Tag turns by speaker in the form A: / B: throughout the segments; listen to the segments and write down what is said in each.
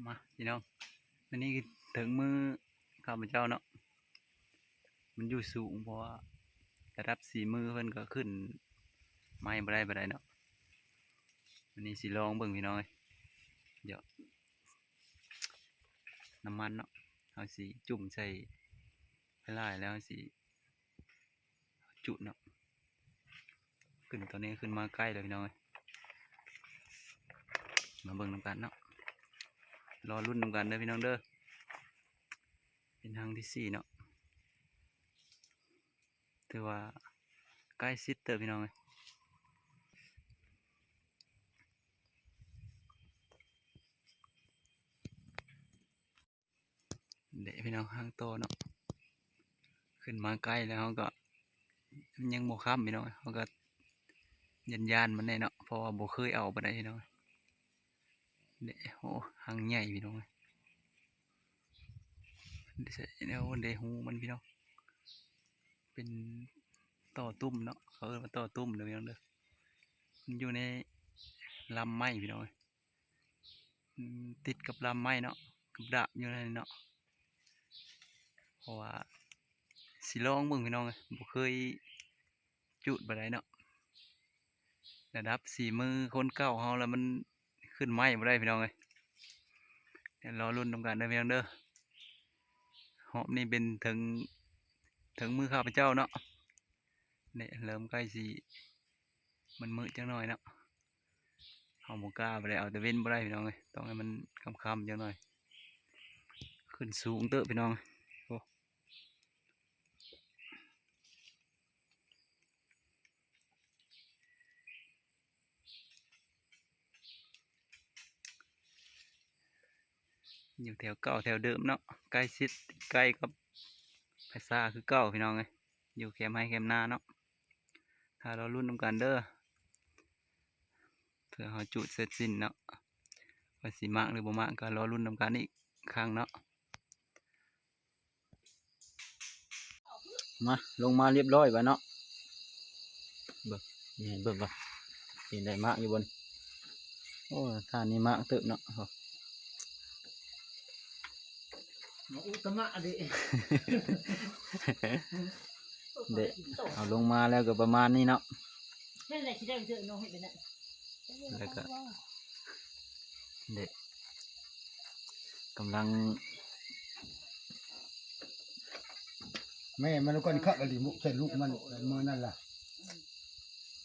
A: มาพี่น้องอันนี้ถึงมือข้าพเจ้าเนาะมันอยู่สูงเพราะว่าระดับสีมือเพิ่นก็ขึ้นไม่บ่ได้เนาะอันนี้สิลองเบิ่งพี่น้องเดี๋ยวน้ำมันเนาะเอาสิจุ่มใส่ไล่แล้วสิจุเนาะขึ้นตอนนี้ขึ้นมาใกล้แล้วพี่น้องมาเบิ่งน้ำกันเนาะรอรุ่นน้ำกันเด้อพี่น้องเด้อเป็นทางที่4เนาะถือว่าใกล้ชิดเด้อพี่น้องเด็กพี่น้องห้างโตเนาะขึ้นมาใกล้แล้วก็ยังโมข้ามพี่น้องเขาก็ยันมันแน่เนาะเพราะว่าโบเคยเอาไปได้พี่น้องเด็กโอ้หางใหญ่พี่น้องเดี๋ยวเดหูมันพี่น้องเป็นต่อตุ้มเนาะเขาเรียกว่าต่อตุ้มเด้อพี่น้องเด้อมันอยู่ในลำไม้พี่น้องติดกับลำไม้เนาะกับดาบอยู่ในเนาะเพราะว่าสิลองเบิ่งพี่น้องบ่เคยจุดบ่ได้เนาะระดับสีมือคนเก่าเฮาแล้วมันขึ้นไม้บ่ได้พี่น้องเดี๋ยวรอรุ่นตรงกันเด้อพี่น้องเด้อหอบนี่เป็นถึงมือข้าพเจ้าเนาะเนี่ยเริ่มใกล้สิมันมืดจังหน่อยเนาะเฮาบ่กล้าบ่ได้เอาแต่เว้นบ่ได้พี่น้องต้องให้มันค่ำๆจังหน่อยขึ้นสูงเด้อพี่น้องโอ้อยู่แถวเก่าแถวเดิมเนาะใกล้ชิดใกล้กับภาษาคือเก่าพี่น้องอยู่แคมป์ให้แคมป์นาเนาะถ้าเรารุ่นตรงกันเด้อเพื่อเฮาจุดเสร็จสิ้นเนาะว่าสิมากหรือบ่มากก็รอรุ่นตรงกันอีกครั้งเนาะมาลงมาเรียบร้อยแล้วเนาะเบิ่งนี่เบิ่งว่าเห็นได้มากอยู่บนโอ้ท่านนี้มากเติบเนาะ
B: อุตมะดิ
A: เด็กเอาลงมาแล้วก็ประมาณนี้เนาะ
B: นั่นแหละที่ได้เจอน้องเห็นเป็นนั่น
A: แล้วก็เด็กกำลัง
C: แม่มันก็ขับอะไรมุกใส่ลูกมันมือนั่นล่ะ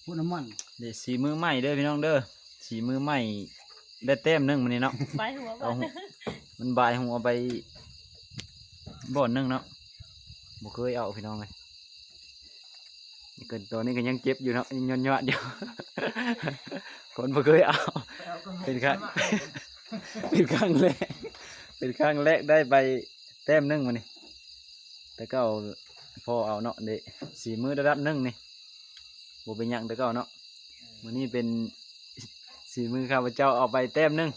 C: พูดน้ำมัน
A: เด็กสีมือใหม่เด้อพี่น้องเด้อสีมือใหม่ได้เต็มนึงมันนี่เนาะ
B: ใบหัว
A: เอามันบายหัวไปบ่อนนึงเนาะบ่เคยเอาพี่น้องเลยนี่เกินตัวนี้ก็ยังเจ็บอยู่เนาะยังย้อนๆอยู่ คนบ่เคยเอาเป็นครั้ง เป็นครั้งแรกเป็นครั้งแรกได้ไปแต้มนึงมันนี่แต่ก็เอาพอเอาเนาะเด็สีมือระดับนึงนี่บ่เป็นหยังแต่ก็เอาเนาะมื้อนี้เป็นสีมือข้าพเจ้าเอาไปแต้มนึง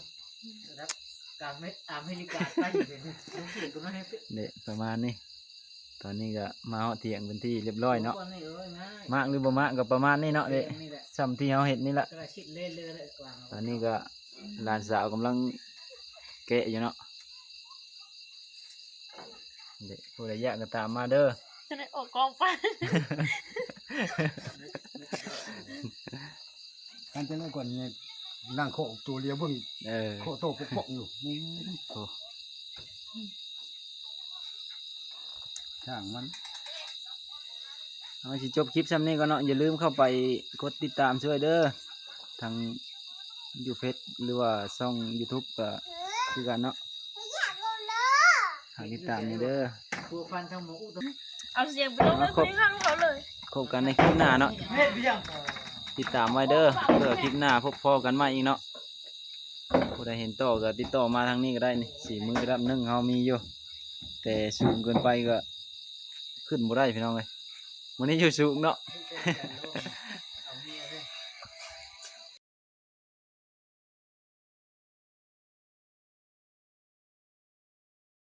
B: การไม่อเมริกาใต้เป็นน้องเสียงก็ไม่ให้เป็น
A: เด็ประมาณนี้ตอนนี้ก็มาเถียงเป็นที่เรียบร้อยเนาะ
B: คนนี้เอ้ยม
A: มากหรือบ่มากก็ประมาณนี้เนาะเด็
B: นี่แหละ
A: ซ้ำที่เขาเห็นนี่แหละ
B: กระชิดเล่เลยเลยกว่า
A: ตอนนี้ก็หลานสาวกำลังแกะอยู่เนาะเด็กผู้ใดอยากก็ตามมาเด้อ
B: จะได้ออกกองฟัน
C: การจะนั่งก่อนเนี่ยนั่งโคกตัวเลียวเบิ่ง
A: เออ
C: โคโตปกอยู่
A: โอ้
C: ช่างมัน
A: เอาสิจบคลิปซ้ำนี้ก็เนาะอย่าลืมเข้าไปกดติดตามช่วยเด้อทางยูเฟซหรือว่าช่อง YouTube ก็คือกันเนาะหาติดตามนี่เด้อ
B: ครัวฟันทั้งหมด
D: เอาเสียงไปลงในคุยข้างเขาเลย
A: พบกันในคลิปหน้าเนาะ
B: เฮ้ยพี่ยัง
A: ติดตามไว้เด้อเพื่อคลิปหน้าพบพ่อกันใหม่อีกเนาะผู้ใดเห็นต่อก็ติดต่อมาทางนี้ก็ได้นี่สีมือระดับหนึ่งเฮามีอยู่แต่สูงเกินไปก็ขึ้นบ่ได้พี่น้องเลยวันนี้อยู่สูงเนาะ